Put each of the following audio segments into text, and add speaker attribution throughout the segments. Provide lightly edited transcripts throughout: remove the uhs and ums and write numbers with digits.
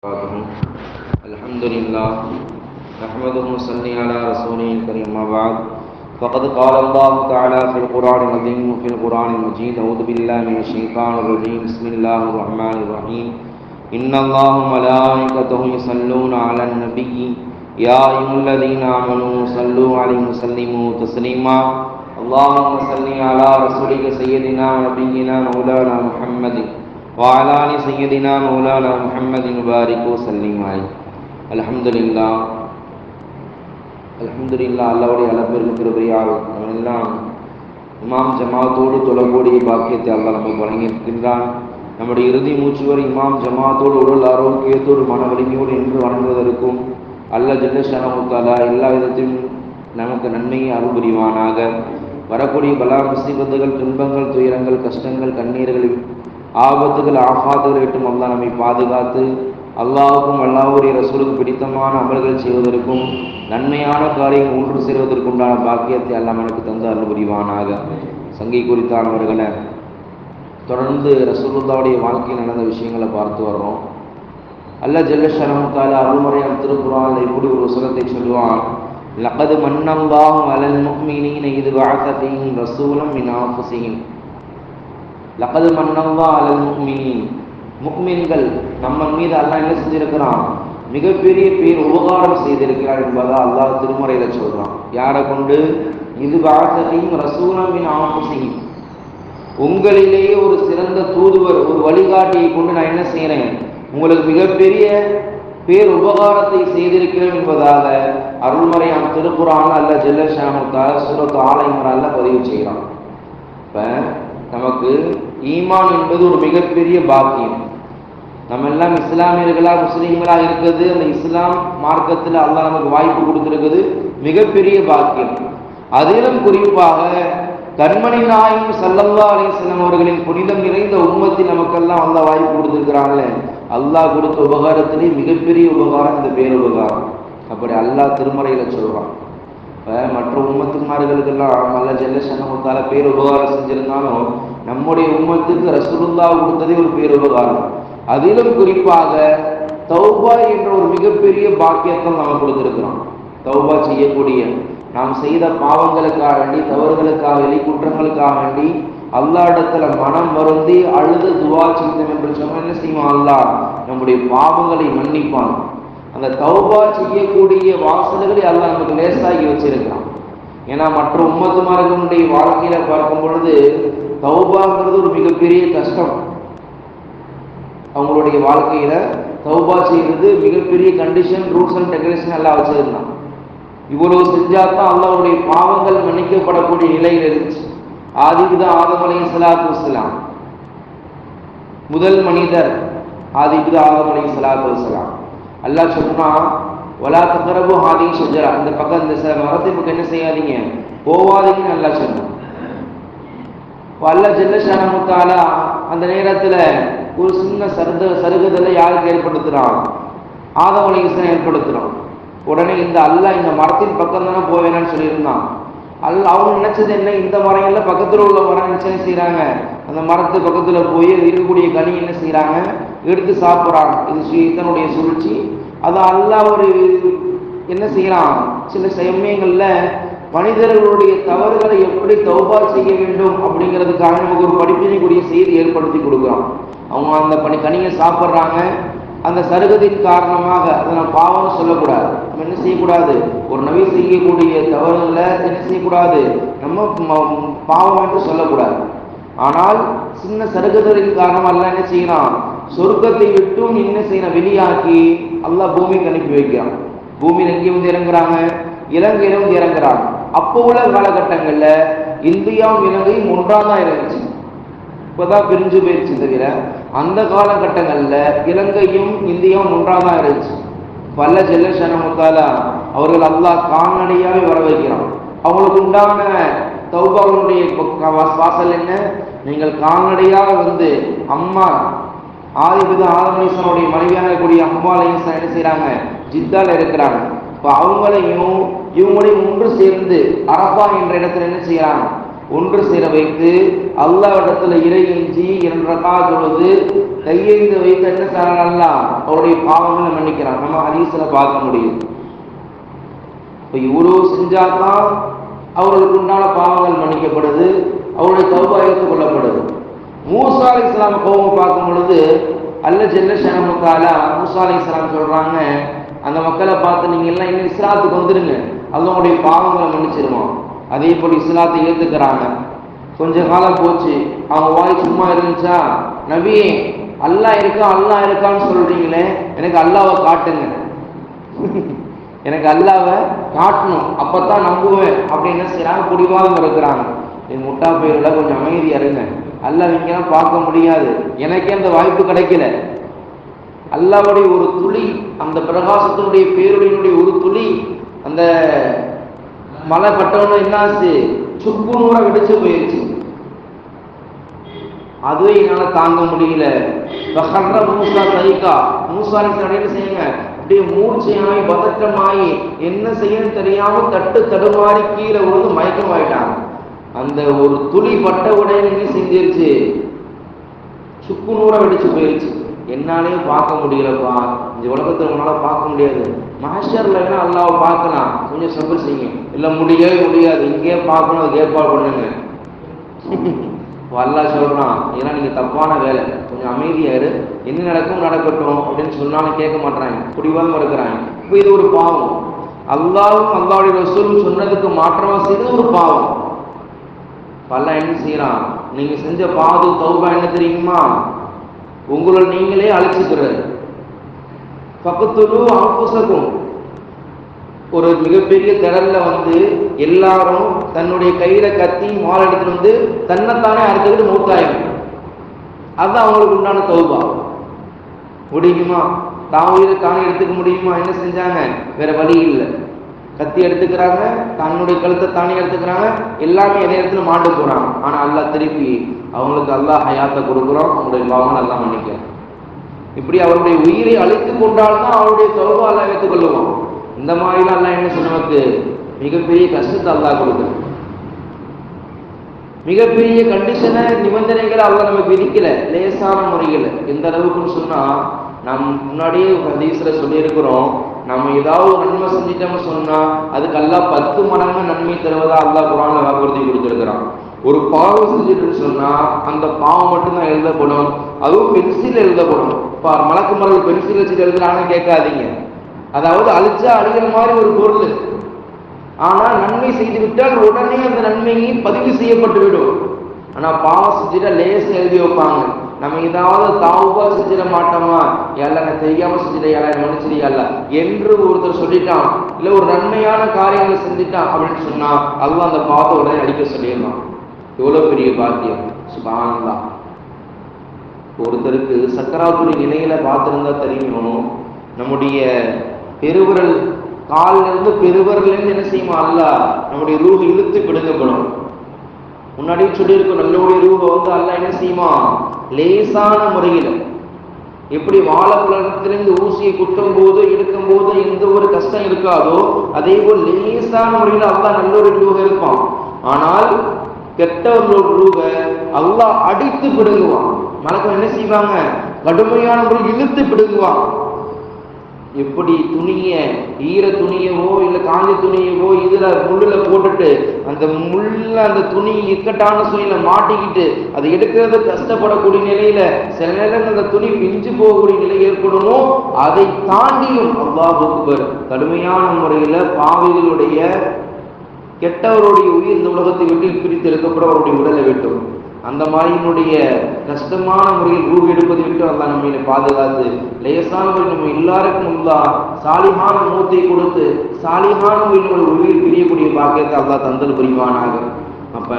Speaker 1: الحمد لله نحمده ونصلي على رسوله الكريم ما بعد فقد قال الله تعالى في القرآن العظيم وفي القرآن المجيد أعوذ بالله من الشيطان الرجيم بسم الله الرحمن الرحيم إن الله وملائكته يصلون على النبي يا أيها الذين آمنوا صلوا عليه وسلموا تسليما اللهم صل على رسولك سيدنا ونبينا مولانا محمد وعلى آل سيدنا مولانا محمد وبارك وسلم عليه அல்ஹம்துலில்லாஹ் அல்லாஹ்வுடைய அளப்பெரும் கிருபையால் அவன் எல்லாம் இமாம் ஜமாத்தோடு தொழக்கூடிய பாக்கியத்தை அல்லாஹ் நமக்கு வழங்கியிருக்கின்றான். நம்முடைய இறுதி மூச்சு வரை இமாம் ஜமாத்தோடு உடல் ஆரோக்கியத்தோடு மன வலிமையோடு என்று வணங்குவதற்கும் அல்லாஹ் ஜல்ல ஷஅனஹு தஆலா எல்லா விதத்திலும் நமக்கு நன்மையை அருள் புரிவானாக. வரக்கூடிய பலா முசீபத்துகள், துன்பங்கள், துயரங்கள், கஷ்டங்கள், கண்ணீர்கள், ஆபத்துகள், ஆஃபாத்துகள் விட்டும் அல்லாஹ் நம்மை பாதுகாத்து அல்லாஹுக்கும் அல்லாஹ்வுடைய ரசூலுக்கு பிடித்தமான அமல்கள் செய்வதற்கும் நன்மையான காரியம் ஒன்று சேர்வதற்குண்டான பாக்கியத்தை அல்லாஹ் எனக்கு தந்து அருள் புரிவானாக. சங்கை குறித்தானவர்களை தொடர்ந்து ரசூலுல்லாஹ்வுடைய வாழ்க்கையில் நடந்த விஷயங்களை பார்த்து வர்றோம். அல்லாஹ் ஜல்ல ஷஅனஹு தஆலா அருள்மறையாம் திருக்குர்ஆனில் இப்படி ஒரு வசனத்தை சொல்லுவான், லகது மன்னல்லாஹு அலல் முஃமினீன இத் பஅஸ ஃபீஹிம் ரசூலன் மின் அன்ஃபுஸிஹிம். லகது மன்னல்லாஹு அலல் முஃமினீன், முஃமின்கள் நம்ம மீது அல்லாஹ் என்ன செஞ்சிருக்கிறான், மிகப்பெரிய பேர் உபகாரம் செய்திருக்கிறார் என்பதா அல்லாஹ் திருமறையில சொல்றான். யாரை கொண்டு? இது பஅஸஹும் ரசூலன் மின் அன்ஃபுஸிஹிம், உங்களிலேயே ஒரு சிறந்த தூதுவர், ஒரு வழிகாட்டியை கொண்டு நான் என்ன செய்யறேன், உங்களுக்கு மிகப்பெரிய பேர் உபகாரத்தை செய்திருக்கிறேன் என்பதாக அருள்மறையாம் திருக்குர்ஆன் அல்லாஹ் ஜல்ல ஷஅனஹு தஆலா சூரத் ஆல இம்ரான்ல பதிவு செய்யறான். இப்ப நமக்கு ஈமான் என்பது ஒரு மிகப்பெரிய பாக்கியம். நம்ம எல்லாம் இஸ்லாமியர்களா முஸ்லீம்களா இருக்குது, அந்த இஸ்லாம் மார்க்கத்தில் அல்லாஹ் நமக்கு வாய்ப்பு கொடுத்திருக்குது, மிகப்பெரிய பாக்கியம். அதிலும் குறிப்பாக கண்மணி நாயகம் ஸல்லல்லாஹு அலைஹி வஸல்லம் அவர்களின் புனிதம் நிறைந்த உம்மத்தில் நமக்கெல்லாம் அல்லாஹ் வாய்ப்பு கொடுத்திருக்கிறாங்களே, அல்லாஹ் கொடுத்த உபகாரத்திலே மிகப்பெரிய உபகாரம் இந்த பேர் உபகாரம். அப்படி அல்லாஹ் திருமறையில சொல்றான். மற்ற உம்மத்துமார்களுக்கெல்லாம் அல்லாஹ் ஜல்ல ஷஅனஹு தஆலா பேர் உபகாரம் செஞ்சிருந்தாலும் நம்முடைய உம்மத்துக்கு ரசூலுல்லாஹ் கொடுத்ததே ஒரு பேர் உபகாரம். அதிலும் குறிப்பாக தௌபா என்ற ஒரு மிகப்பெரிய பாக்கியத்தை நம்ம கொடுத்திருக்கிறோம். தௌபா செய்யக்கூடிய, நாம் செய்த பாவங்களுக்காக வேண்டி, தவறுகளுக்காக வேண்டி, குற்றங்களுக்காக வேண்டி அல்லாஹ்விடத்துல மனம் வருந்தி அழுது துவா செய்தோம் என்று சொன்னால் என்ன செய்வான், அல்லாஹ் நம்முடைய பாவங்களை மன்னிப்பான். அந்த தௌபா செய்யக்கூடிய வாசல்களை அல்லாஹ் நமக்கு லேசாகி வச்சிருக்கிறான். ஏன்னா மற்ற உம்மத்துமார்களுடைய வாழ்க்கையில பார்க்கும் பொழுது தௌபாங்கிறது ஒரு மிகப்பெரிய கஷ்டம். அவங்களுடைய வாழ்க்கையில தௌபா செய்யறது மிகப்பெரிய கண்டிஷன், ரூல்ஸ் அண்ட் ரெகுலேஷன் எல்லாம் வச்சிருந்தான். இவ்வளவு செஞ்சாதான் அல்லாஹ்வுடைய பாவங்கள் மன்னிக்கப்படக்கூடிய நிலையில் இருந்துச்சு. ஆதிபிதா ஆதம் அலைஹிஸ்ஸலாத்து வஸ்ஸலாம், முதல் மனிதர் ஆதிபிதா ஆதம் அலைஹிஸ்ஸலாத்து வஸ்ஸலாம். அல்லாஹ் சொன்னா, வலா தக்ரபு ஹாதிஹி ஷஜரா, இந்த பக்கம் இந்த மரத்தை பக்கம் என்ன செய்யாதீங்க, போவாதீங்கன்னு அல்லாஹ் சொன்னான். அல்லாஹ் ஜல்ல ஷஅனஹு தஆலா அந்த நேரத்துல ஒரு சின்ன சருகுதலை யாருக்கு ஏற்படுத்துறான், ஆதம் அலைஹிஸ்ஸலாம் ஏற்படுத்துறான். உடனே இந்த அல்லாஹ் இந்த மரத்தின் பக்கம் தானே போவேனான்னு சொல்லியிருந்தான். அல்லாஹ் அவங்க நினைச்சது என்ன, இந்த மரம் எல்லாம் பக்கத்துல உள்ள மரம் நினைச்சு செய்யறாங்க, அந்த மரத்து பக்கத்துல போய் இருக்கக்கூடிய கனி என்ன செய்யறாங்க, எடுத்து சாப்பிட்றாங்க. இது இதனுடைய சூழ்ச்சி. அது அல்லாஹ் ஒரு என்ன செய்யறான், சில சமயங்கள்ல மனிதர்களுடைய தவறுகளை எப்படி தௌபா செய்ய வேண்டும் அப்படிங்கிறதுக்காக நமக்கு ஒரு படிப்பினைக்குரிய செய்தி ஏற்படுத்தி கொடுக்குறான். அவங்க அந்த கனியை சாப்பிட்றாங்க, அந்த சருகத்தின் காரணமாக அதை நம்ம பாவம் சொல்லக்கூடாது. நம்ம என்ன செய்யக்கூடாது, ஒரு நபி செய்யக்கூடிய தவறுகளை என்ன செய்யக்கூடாது, நம்ம பாவம் என்று சொல்லக்கூடாது. ஆனால் சின்ன சருகத்தின் காரணமாக எல்லாம் என்ன செய்யறான், சொர்க்கத்தை விட்டும் என்ன செய்யணும், வெளியாக்கி அல்லாஹ் பூமிக்கு அனுப்பி வைக்கிறான். பூமியில் எங்கே வந்து இறங்குறாங்க, இலங்கையில வந்து இறங்குறாங்க. அப்போ உள்ள காலகட்டங்கள்ல இந்தியாவும் இலங்கையும் ஒன்றாக தான் இருந்துச்சு, இப்பதான் பிரிஞ்சு போயிடுச்சு. தவிர அந்த காலகட்டங்கள்ல இலங்கையும் இந்தியாவும் ஒன்றாக தான் இருந்துச்சு. பல்ல ஜல்ல ஷஅனஹு தஆலா அவர்கள் அல்லாஹ் கால்நடையாவே வர வைக்கிறான். அவங்களுக்கு உண்டான தௌபாவுடைய வாசல் என்ன, நீங்கள் கால்நடையாக வந்து அம்மா ஆதிபிதா ஆதம் அலைஹிஸ்ஸலாமுடைய மனைவியாக கூடிய அம்மா அலைஹிஸ்ஸலாம் என்ன செய்யறாங்க, ஜித்தால இருக்கிறாங்க. இப்போ அவங்களையும் இவங்களையும் ஒன்று சேர்ந்து அரஃபா என்ற இடத்துல என்ன செய்யறாங்க, ஒன்று சேர வைத்து அல்லாஹ்விடத்துல இறைஞ்சி 2 ரக்காத் தொழுது கையெழுந்து வைத்து என்ன செய்யறாங்களா அவருடைய பாவங்களை மன்னிக்கிறான். நம்ம ஹதீஸ்ல பார்க்க முடியும். இப்ப இவ்வளவு செஞ்சாதான் அவர்களுக்கு உண்டான பாவங்கள் மன்னிக்கப்படுது, அவருடைய தௌபா ஏற்றுக்கொள்ளப்படுது. மூசா அலைஹிஸ்ஸலாம் கோபம் பார்க்கும் பொழுது அல்லாஹ் ஜல்ல ஷஅனஹு தஆலா மூசா அலைஹிஸ்ஸலாம் சொல்றாங்க, அந்த மக்களை பார்த்து நீங்க எல்லாம் இன்னும் இஸ்லாத்துக்கு வந்துருங்க, அல்லாஹ்வுடைய பாவங்களை மன்னிச்சிருவோம். அதே போல் இஸ்லாத்தை ஏத்துக்கிறாங்க. கொஞ்ச காலம் போச்சு, அவங்க வாய் சும்மா இருந்துச்சா, நபியே அல்லாஹ் இருக்கான்னு சொல்றீங்களே, எனக்கு அல்லாஹ்வை காட்டுங்க, எனக்கு அல்லாஹ்வை காட்டணும், அப்பதான் நம்புவேன் அப்படின்னு என்ன செய்யறாங்க, பிடிவாதம் இருக்கிறாங்க. என் முட்டா பேருல கொஞ்சம் அமைதியா இருங்க, அல்லாஹ் இங்கெல்லாம் பார்க்க முடியாது, எனக்கே அந்த வாய்ப்பு கிடைக்கல. அல்லாஹ்வுடைய ஒரு துளி, அந்த பிரகாசத்தினுடைய பேருடைய ஒரு துளி அந்த மழை பட்டவன என்னாச்சு, சுக்கு நூற வெடிச்சு போயிடுச்சு. அதுவே என்னால தாங்க முடியல. மூசா சைகா, மூசா என்ன செய்யுங்க, அப்படியே மூர்ச்சையாகி பதற்றமாயி என்ன செய்யணும் தெரியாம தட்டு தடுமாறி கீழே விழுந்து மயக்கம் ஆயிட்டாங்க. அந்த ஒரு துளி பட்ட உடனே என்ன செஞ்சிருச்சு, சுக்கு நூற வெடிச்சு போயிடுச்சு. என்னாலே பார்க்க முடியலப்பா, இந்த உலகத்துல உன்னால பார்க்க முடியாது, மஹ்ஷர்ல வேணா அல்லாஹ்வை பார்க்கலாம், கொஞ்சம் சபர் செய்யுங்க. இல்ல முடியவே முடியாது, இங்கே பார்க்கணும், அது ஏற்பாடு பண்ணுங்க. அல்லாஹ் சொல்றான், ஏன்னா நீங்க தப்பான வேலை, கொஞ்சம் அமைதியாரு, என்ன நடக்கும் நடக்கட்டும் அப்படின்னு சொன்னாலும் கேட்க மாட்டாங்க, குடிவாதம் இருக்கிறாங்க. இப்போ இது ஒரு பாவம். அல்லாஹ்வும் அல்லாஹ்வுடைய ரசூலும் சொன்னதுக்கு மாற்றமா செய்து ஒரு பாவம். அல்லாஹ் என்ன செய்யறான், நீங்க செஞ்ச தௌபா என்ன தெரியுமா, உங்களை நீங்களே அழைச்சிக்கிறார். பக்கத்துலு அன்புசக்கும், ஒரு மிகப்பெரிய திடல்ல வந்து எல்லாரும் தன்னுடைய கையில கத்தி மாலை எடுத்துட்டு வந்து தன்னைத்தானே அறுத்துக்கிட்டு மூத்தாயிடும். அதுதான் அவங்களுக்கு உண்டான தௌபா. முடியுமா, தான் உயிரை தானே எடுத்துக்க முடியுமா? என்ன செஞ்சாங்க, வேற வழி இல்லை, கத்தி எடுத்துக்கிறாங்க, தன்னுடைய கழுத்தை தானே எடுத்துக்கிறாங்க, எல்லாமே எதை இடத்துல மாண்டு போறாங்க. ஆனா அல்லாஹ் திருப்பி அவங்களுக்கு அல்லாஹ் ஹயாத்தை கொடுக்குறோம், அவங்களுடைய பாவங்கள் எல்லாம் மன்னிக்கிறோம். இப்படி அவருடைய உயிரை அழித்து கொண்டால்தான் அவருடைய தௌபா அல்லாஹ் ஏற்றுக்கொள்ளுவோம். இந்த மாதிரிலாம் அல்லாஹ் என்ன சொன்னவருக்கு மிகப்பெரிய கஷ்டத்தை அல்லாஹ் கொடுக்குறோம். மிகப்பெரிய கண்டிஷனை நிபந்தனைகளை அல்லாஹ் நமக்கு விதிக்கல, லேசான முறையில். எந்த அளவுக்குன்னு சொன்னா, நாம் முன்னாடியே ஹதீஸ்ல சொல்லியிருக்கிறோம், நம்ம ஏதாவது நன்மை செஞ்சிட்டோம்னு சொன்னா அதுக்கு அல்லாஹ் 10 மடங்கு நன்மை தருவதா அல்லாஹ் குர்ஆன்ல வாக்குறுதி கொடுத்திருக்கிறான். ஒரு பாவம் செஞ்சுட்டு சொன்னா அந்த பாவம் மட்டும்தான் எழுதப்படும், அதுவும் பென்சில் எழுதப்படும். இப்போ மலக்கு மரல் பென்சில் வச்சுட்டு எழுதுறாங்கன்னு கேட்காதீங்க, அதாவது அழிச்சா அழிகிற மாதிரி ஒரு பொருள். ஆனா நன்மை செய்து விட்டால் உடனே அந்த நன்மையை பதிவு செய்யப்பட்டு விடும். ஆனா பாவம் செஞ்சுட்டா லேசா எழுதி வைப்பாங்க. நம்ம ஏதாவது தாவுபா செஞ்சிட மாட்டோமா, எல்லாம் நான் தெரியாம செஞ்சிடையால மன்னிச்சிடையால என்று ஒருத்தர் சொல்லிட்டான், இல்ல ஒரு நன்மையான காரியங்களை செஞ்சுட்டான் அப்படின்னு சொன்னா அல்லாஹ் அந்த பாவத்தை உடனே அடிக்க சொல்லிடலாம். எவ்வளவு பெரிய பாக்கியம், சுப்ஹானல்லாஹ். ஒருத்தருக்கு சக்கராத்துடைய நிலையில பார்த்திருந்தா தெரியும், நம்முடைய பெருவிரல் காலில் இருந்து பெருவிரல் என்ன செய்யுமா அல்லாஹ் நம்முடைய ரூஹ் இழுத்து பிடுங்கப்படும். முன்னாடியே சொல்லியிருக்கும், நம்மளுடைய ரூஹை வந்து அல்லாஹ் என்ன செய்யுமா லேசான முறையில், எப்படி வாழைப்பழத்திலிருந்து ஊசியை குத்தும் போது இழுக்கும் போது எந்த ஒரு கஷ்டம் இருக்காதோ அதே போல் லேசான முறையில் அல்லாஹ் நல்ல ஒரு ரூஹ இருப்பான். ஆனால் கெட்டவர்களோட ரூஹ அல்லாஹ் அடித்து பிடுங்குவான். மலக்கம் என்ன செய்வாங்க, கடுமையான முறையில் இழுத்து பிடுங்குவான். எப்படி துணிய ஈர துணியவோ இல்ல காஞ்ச துணியவோ இதுல முள்ளுல போட்டுட்டு அந்த முள்ள அந்த துணி இக்கட்டான சூழ்நிலை மாட்டிக்கிட்டு அதை எடுக்கிறது கஷ்டப்படக்கூடிய நிலையில சில நேரம் அந்த துணி பிஞ்சு போகக்கூடிய நிலை ஏற்படுமோ, அதை தாண்டியும் அல்லாஹ் அக்பர் கடுமையான முறையில பாவிகளுடைய கெட்டவருடைய உயிர் இந்த உலகத்தை விட்டு பிரித்து எடுக்கப்படும், அவருடைய உடலை விட்டும். அந்த மாதிரியினுடைய கஷ்டமான முறையில் ரூஹ் எடுப்பதை விட்டு அல்லாஹ் நம்மை பாதுகாத்து லேசான முறையில் நம்ம எல்லாருக்கும் அல்லாஹ் சாலிஹான மூத்தை கொடுத்து சாலிஹான முறையில் உயிர் பிரியக்கூடிய பாக்கியத்தை அல்லாஹ் தந்தல் புரிவானாக. அப்ப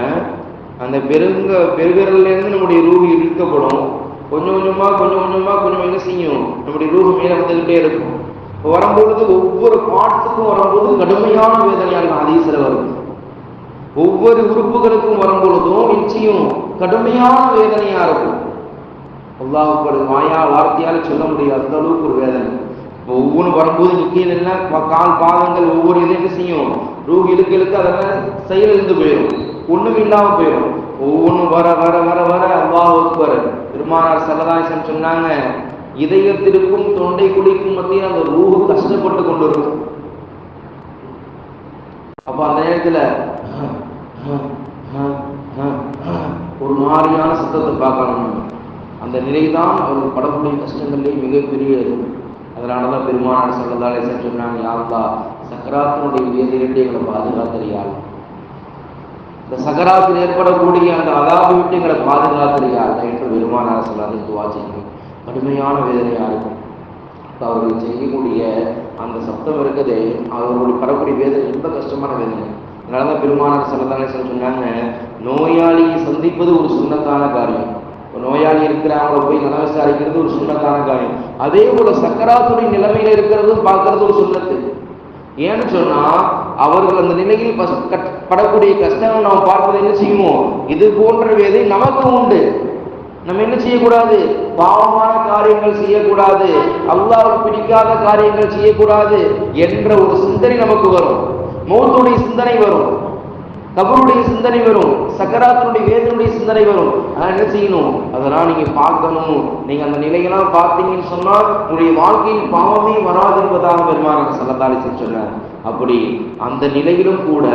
Speaker 1: அந்த பெருவிரல்ல இருந்து நம்முடைய ரூஹ் இழுக்கப்படும். கொஞ்சம் கொஞ்சம் என்ன செய்யும், நம்முடைய ரூஹ் மேல வந்துகிட்டே இருக்கும். வரும்பொழுது ஒவ்வொரு பார்ட்ஸுக்கும் வரும்போது கடுமையான வேதனையாக இருக்கும். ஹதீஸ்ல வரும், ஒவ்வொரு உறுப்புகளுக்கும் வரும்பொழுதும் நிச்சயம் கடுமையான வேதனையா இருக்கும். அல்லாஹ் மாயா வார்த்தையால சொல்ல முடியாது, அந்த அளவுக்கு ஒரு வேதனை. ஒவ்வொன்று வரும்போது நிக்கல கால் பாதங்கள் ஒவ்வொரு இதை என்ன செய்யும், ரூஹ் இழுக்க அதெல்லாம் செயலிழந்து போயிடும், ஒண்ணும் இல்லாம போயிடும். ஒவ்வொன்றும் வர வர வர வர அல்லாஹ் அக்பர் பெருமானார் ஸல்லல்லாஹு அலைஹி வஸல்லம் சொன்னாங்க, இதயத்திற்கும் தொண்டை குழிக்கும் மத்தியில் அந்த ரூஹு கஷ்டப்பட்டு கொண்டு இருக்கும். அப்ப அந்த நேரத்துல ஒரு மாதிரியான சத்தத்தை பார்க்கணும். அந்த நிலைதான் அவர்கள் படக்கூடிய கஷ்டங்களே மிகப்பெரிய. அதனாலதான் பெருமானார் ஸல்லல்லாஹு அலைஹி வஸல்லம் சொன்னாங்க, யா அல்லாஹ் சக்கராத்தினுடைய வேதனையிலிருந்து எங்களை பாதுகாத்தறியாள், இந்த சக்கராத்தில் ஏற்படக்கூடிய அந்த அதாபை விட்டு எங்களை பாதுகாத்தறியாள் என்று பெருமானார் ஸல்லல்லாஹு அலைஹி வஸல்லம் துஆ செய்யணும். கடுமையான வேதனையா இருக்கும். அவர்கள் செய்யக்கூடிய அந்த சப்தம் இருக்குது, அவர்களுடைய படக்கூடிய வேதனை ரொம்ப கஷ்டமான வேதனை. அதனாலதான் பெருமானார் ஸல்லல்லாஹு அலைஹி வஸல்லம் சொன்னாங்க, நோயாளியை சந்திப்பது ஒரு சுன்னத்தான காரியம். நோயாளி இருக்கிறாங்க போய் நல விசாரிக்கிறது ஒரு சுன்னத்தான காரியம். அதே போல சக்கராத்துடைய நிலைமையில இருக்கிறது பார்க்கறது ஒரு சுன்னத்து. ஏன்னு சொன்னா அவர்கள் அந்த நிலையில் படக்கூடிய கஷ்டம் நாம் பார்ப்பது என்ன செய்வோம், இது போன்ற வேதை நமக்கு உண்டு. நம்ம என்ன செய்யக்கூடாது, பாவமான காரியங்கள் செய்யக்கூடாது, அல்லாஹ்வுக்கு பிடிக்காத காரியங்கள் செய்யக்கூடாது என்ற ஒரு சிந்தனை நமக்கு வரும். மௌத்துடைய சிந்தனை வரும், கபருடைய சிந்தனை வரும், சக்கராத்தினுடைய வேதனுடைய சிந்தனை வரும். அதான் என்ன செய்யணும், அதெல்லாம் நீங்க பார்க்கணும். நீங்க அந்த நிலையெல்லாம் பார்த்தீங்கன்னு சொன்னா உங்களுடைய வாழ்க்கையில் பாவமே வராது என்பதாக பெருமானார் ஸல்லல்லாஹு அலைஹி வஸல்லம் சொன்னார். அப்படி அந்த நிலையிலும் கூட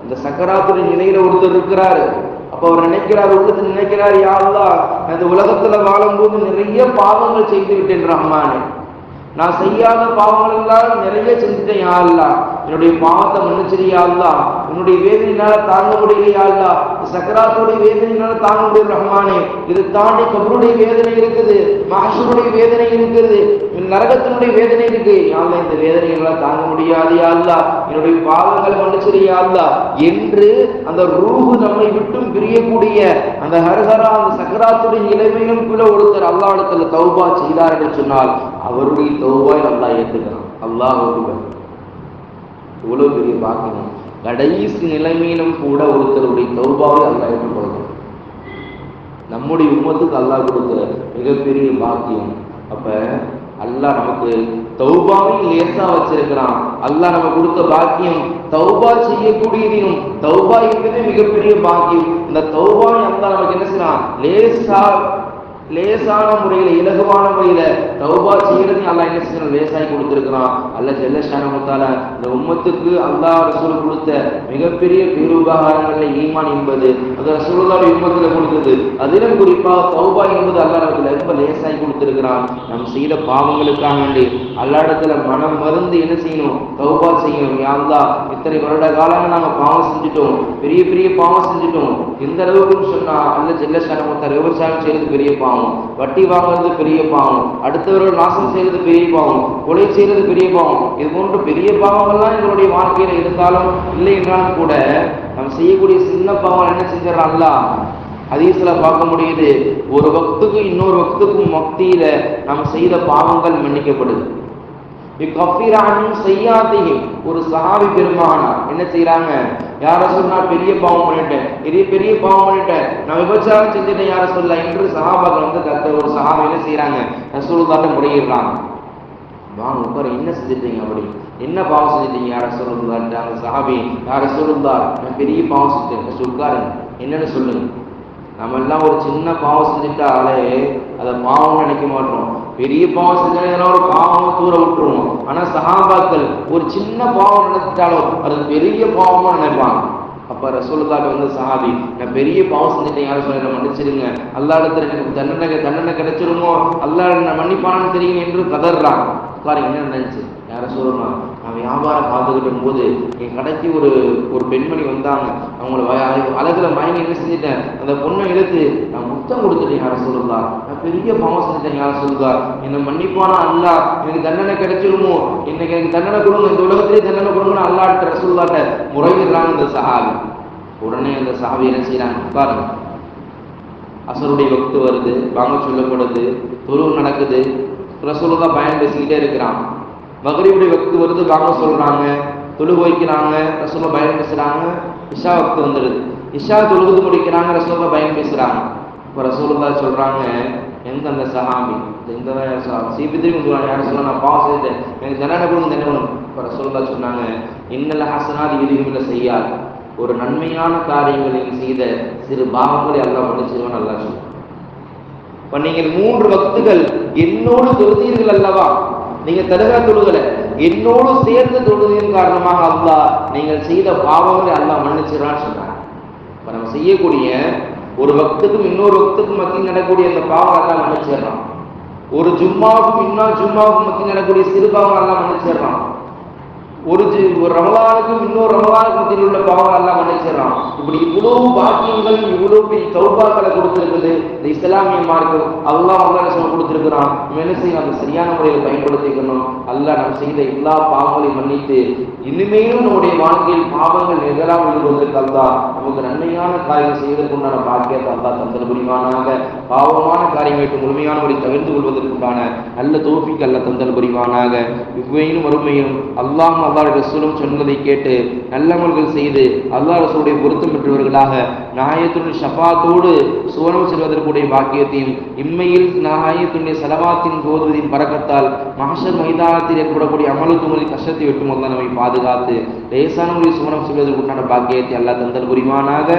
Speaker 1: இந்த சக்கராத்துடைய நிலையில ஒருத்தர் இருக்கிறாரு. அப்ப அவர் நினைக்கிறார், உள்ளத்தில் நினைக்கிறார், யா அல்லாஹ் இந்த உலகத்துல வாழும்போது நிறைய பாவங்கள் செய்து விட்டேன் ரஹ்மானே, நான் செய்யாத பாவங்கள் எல்லாம் நிறைய செஞ்சுட்டேன் யா அல்லாஹ், என்னுடைய பாவத்தை மன்னிச்சிரியா அல்லாஹ், என்னுடைய வேதனையினால தாங்க முடியலையா அல்லாஹ், சக்கராத்துடைய வேதனையினால தாங்க முடியல ரஹ்மானே, இது தாண்டி கபருடைய வேதனை இருக்குது, மஹ்ஷருடைய வேதனை இருக்குது, நரகத்தினுடைய வேதனை இருக்கு யா அல்லாஹ், இந்த வேதனைகளால் தாங்க முடியாது யா அல்லாஹ், என்னுடைய பாவங்களை மன்னிச்சிரியா அல்லாஹ் என்று அந்த ரூஹு நம்மை விட்டும் பிரியக்கூடிய அந்த ஹரஹரா அந்த சக்கராத்துடைய நிலைமையிலும் கூட ஒருத்தர் அல்லாஹ்விடத்தில் தௌபா செய்தார் என்று சொன்னால் அவருடைய தௌபாவை அல்லாஹ் ஏற்றுக்கிறான். அல்லாஹ் ஒருவர் இவ்வளவு பெரிய பாக்கியம். கடைசி நிலைமையிலும் கூட ஒருத்தருடைய தௌபாவை அல்லாஹ் ஏற்றுக்கொள்கிறான். நம்முடைய உம்மத்துக்கு அல்லாஹ் கொடுக்கிற மிகப்பெரிய பாக்கியம். அப்ப அல்லாஹ் நமக்கு தௌபாவை லேசா வச்சிருக்கிறான். அல்லாஹ் நமக்கு கொடுத்த பாக்கியம் தௌபா செய்யக்கூடியதையும், தௌபா என்பதே மிகப்பெரிய பாக்கியம். இந்த தௌபாவை அல்லாஹ் நமக்கு என்ன செய்யறான், லேசான முறையில இலகுவான முறையில தௌபா செய்யறது அல்லாஹ் என்ன செய்யணும், லேசாய் கொடுத்திருக்கிறான். அல்லாஹ் ஜல்ல ஷானஹு தஆலா இந்த உம்மத்துக்கு அல்லாஹ் ரசூல் கொடுத்த மிகப்பெரிய பேருபகாரங்கள்ல ஈமான் என்பது அது ரசூலுல்லாஹி உம்மத்துல கொடுத்தது. அதிலும் குறிப்பாக தௌபா என்பது அல்லாஹ் நமக்கு ரொம்ப லேசாய் கொடுத்திருக்கிறான். நம் செய்த பாவங்களுக்காக வேண்டி அல்லாஹ்விடத்துல மனம் மருந்து என்ன செய்யணும், தௌபா செய்யணும். யா அல்லாஹ் இத்தனை வருட காலங்கள் நாங்க பாவம் செஞ்சுட்டோம், பெரிய பெரிய பாவம் செஞ்சுட்டோம். எந்த அளவுக்குன்னு சொன்னா அல்லாஹ் ஜல்ல ஷானஹு தஆலா விபச்சாரம் செய்யறது பெரிய பாவம், வட்டி வாங்குறது பெரிய பாவம், அடுத்தவர்கள் நாசம் செய்யறது பெரிய பாவம், கொலை செய்யறது பெரிய பாவம். இது போன்ற பெரிய பாவங்கள்லாம் எங்களுடைய வாழ்க்கையில இருந்தாலும் இல்லை என்றாலும் கூட நம்ம செய்யக்கூடிய சின்ன பாவம் என்ன செஞ்சிடறாங்களா, ஹதீஸ்ல பார்க்க முடியுது, ஒரு வக்துக்கு இன்னொரு வக்துக்கும் மத்தியில நம்ம செய்த பாவங்கள் மன்னிக்கப்படுது. ஒரு சஹாபி பெருமானார் என்ன செய்யறாங்க, யார சொன்னா பெரிய பாவம் பண்ணிட்டேன், பெரிய பாவம் பண்ணிட்டேன், நான் விபச்சாரம் செஞ்சுட்டேன் யார சொல்ல என்று சஹாபாக்கள் வந்து கத்த ஒரு சஹாபி என்ன செய்யறாங்க, ரசூலுல்லாஹ்ட்ட முறையிடுறாங்க. வாங்க உட்கார, என்ன செஞ்சுட்டீங்க, அப்படி என்ன பாவம் செஞ்சுட்டீங்க யார சொல்லுங்க. அந்த சஹாபி யார சொல்லுந்தார், நான் பெரிய பாவம் செஞ்சுட்டேன், சொல்லுங்க என்னன்னு சொல்லுங்க. நம்ம எல்லாம் ஒரு சின்ன பாவம் செஞ்சுட்டாலே அதை பாவம் நினைக்க மாட்டோம், பெரிய பாவம் செஞ்சாலும் ஒரு பாவமா தூர விட்டுருவோம். ஆனா சஹாபாக்கள் ஒரு சின்ன பாவம் நினைச்சிட்டாலும் அது பெரிய பாவமா நினைப்பாங்க. அப்ப ரசூலுல்லாஹ் வந்து சஹாபி, நான் பெரிய பாவம் செஞ்சுட்டேன் யாரும் சொல்ல மன்னிச்சிருங்க, அல்லாஹ் இடத்துல எனக்கு தண்டனை கிடைச்சிருமோ, அல்லாஹ் நான் மன்னிப்பானு தெரியும் என்று கதறாங்க. உட்காரு, என்ன நினைச்சு யார சொல்லணும், நான் வியாபாரம் பார்த்துக்கிட்டும் போது என் கடைக்கு ஒரு பெண்மணி வந்தாங்க, அவங்கள அழகுல மயங்கி என்ன செஞ்சுட்டேன், அந்த பொண்ணை இழுத்து நான் முத்தம் கொடுத்துட்டேன் யார சொல்லுதா, நான் பெரிய பாவம் செஞ்சுட்டேன் யார சொல்லுதா, என்னை மன்னிப்பானா அல்லாஹ், எனக்கு தண்டனை கிடைச்சிருமோ, இன்னைக்கு எனக்கு தண்டனை கொடுங்க, இந்த உலகத்திலே தண்டனை கொடுங்கன்னு அல்லாஹ்ட்ட ரசூலுல்லாஹ்ட்ட முறையிடுறாங்க இந்த சஹாபி. உடனே அந்த சஹாபி என்ன செய்யறாங்க, பாருங்க அசருடைய வக்து வருது, வாங்க சொல்லப்படுது, தொழுவு நடக்குது, ரசூலுல்லாஹ் பயன் பேசிக்கிட்டே இருக்கிறான். மகரிபுடைய வக்து வருது, வாங்க சொல்றாங்க, தொழுகு வைக்கிறாங்க, ரசூலுல்லாஹ் பயன் பேசுறாங்க. இஷா வக்து வந்துடுது, இஷா தொழுது முடிக்கிறாங்க, ரசூலுல்லாஹ் பயன் பேசுறாங்க. இப்போ ரசூலுல்லாஹ் சொல்றாங்க, எங்க அந்த சஹாபி இந்த சீபித்திரி யாரும் சொல்ல, நான் பாவம் செய்துட்டேன், எனக்கு தண்டனை கொடுங்க, தண்டனை கொடுங்க. இப்போ ரசூலுல்லாஹ் சொன்னாங்க, இன்னல் ஹஸனாத் யுذهبن ஸய்யிஆத், ஒரு நன்மையான காரியங்களில் செய்த சிறு பாவங்களை அல்லாஹ் மன்னிச்சிருவான். அல்லாஹ் சொல்றான். இப்ப நீங்கள் 3 வக்துகள் என்னோடு தொழுதீர்கள் அல்லவா, நீங்க தலகா தொழுகல, என்னோடு சேர்ந்து தொழுதின் காரணமாக அல்லாஹ் நீங்கள் செய்த பாவங்களை அல்லாஹ் மன்னிச்சிடறான்னு சொல்றாங்க. இப்ப நம்ம செய்யக்கூடிய ஒரு வக்துக்கும் இன்னொரு வக்துக்கும் மத்தியில் நடக்கூடிய அந்த பாவம் எல்லாம் மன்னிச்சிடறான். ஒரு ஜும்மாவுக்கும் இன்னொரு ஜும்மாவுக்கும் மத்தியில் நடக்கூடிய சிறு பாவம் எல்லாம் மன்னிச்சிடறான். ஒரு ரமலானுக்கும் இன்னொரு ரமலானுக்கு மத்தியில் உள்ள பாவம் எல்லாம் மன்னிச்சிடறான். இப்படி இவ்வளவு பாக்கியங்கள், இவ்வளவு பெரிய தௌபாக்களை கொடுத்திருக்குது இந்த இஸ்லாமிய மார்க்கம். அல்லாஹ் கொடுத்திருக்கிறான். நம்ம என்ன செய்யணும், அந்த சரியான முறையில் பயன்படுத்திக்கணும். அல்லாஹ் நம்ம செய்த எல்லா பாவங்களையும் மன்னித்து இனிமேலும் நம்முடைய வாழ்க்கையில் பாவங்கள் நிகழாமல் இருப்பதற்கு அல்லாஹ் நமக்கு நன்மையான காரியம் செய்வதற்குண்டான பாக்கியத்தை அல்லாஹ் தந்தல் புரிவானாக. பாவமான காரியங்களுக்கு முழுமையான முறை தவிர்த்து கொள்வதற்குண்டான நல்ல தௌஃபீக் அல்லாஹ் தந்தல் புரிவானாக. இவ்வையிலும் மறுமையும் அல்லாஹ் அல்லாஹ் ரசூலும் சொன்னதை கேட்டு நல்லமல்கள் செய்து அல்லாஹ் ரசூலுடைய பொருத்தம் பெற்றவர்களாக நாயத்துடன் ஷஃபாத்தோடு சுவனம் செல்வதற்குடைய பாக்கியத்தையும் இம்மையில் நாயத்துடைய சலவாத்தின் போதுவதின் பறக்கத்தால் மஹ்ஷர் மைதானத்தில் ஏற்படக்கூடிய அமலுத்துமதி கஷ்டத்தை விட்டும் அல்லாஹ் நம்மை பாதுகாத்து லேசான முறை சுவனம் செல்வதற்குண்டான பாக்கியத்தை அல்லாஹ் தந்தல் புரிவானாக.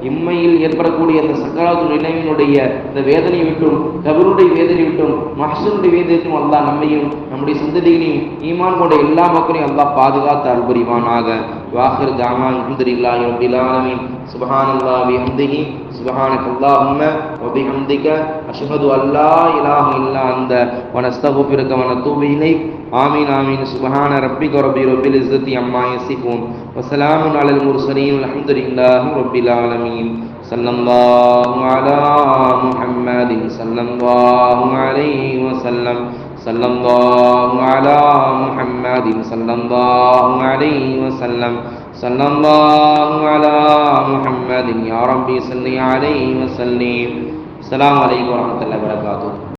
Speaker 1: இம்மையில் ஏற்படக்கூடிய அந்த சக்கராத்து நிலையினுடைய இந்த வேதனை விட்டும், கபருடைய வேதனை விட்டும், மஹ்ஷருடைய வேதனையும் அல்லாஹ் நம்மையும் நம்முடைய சந்ததிகளையும் ஈமான் கொண்ட எல்லா மக்களையும் அல்லாஹ் பாதுகாத்து அருள் புரிவானாக. வாஹிர் தாவான் அல்ஹம்துலில்லாஹி ரப்பில் ஆலமீன். சுப்ஹானல்லாஹி வபிஹம்திஹி சுப்ஹானக்கல்லாஹும்ம வபிஹம்திக அஷ்ஹது அல்லா இலாஹ இல்லா அன்த வ நஸ்தக்ஃபிருக வ நத்தூபு இலைக். ஆமீன் ஆமீன். சுப்ஹான ரப்பிக ரப்பில் இஸ்ஸத்தி அம்மா யசிஃபூன் வ ஸலாமுன் அலல் முர்ஸலீன் அல்ஹம்துலில்லாஹி ரப்பில் ஆலமீன். ஸல்லல்லாஹு அலா முஹம்மதின் ஸல்லல்லாஹு அலைஹி வஸல்லம். ஸல்லல்லாஹு அலா முஹம்மதின் ஸல்லல்லாஹு அலைஹி வஸல்லம். ஸல்லல்லாஹு அலா முஹம்மதின் யா ரப்பி ஸல்லி அலைஹி வஸல்லிம். அஸ்ஸலாமு அலைக்கும் வரஹ்மத்துல்லாஹி வபரகாத்துஹு.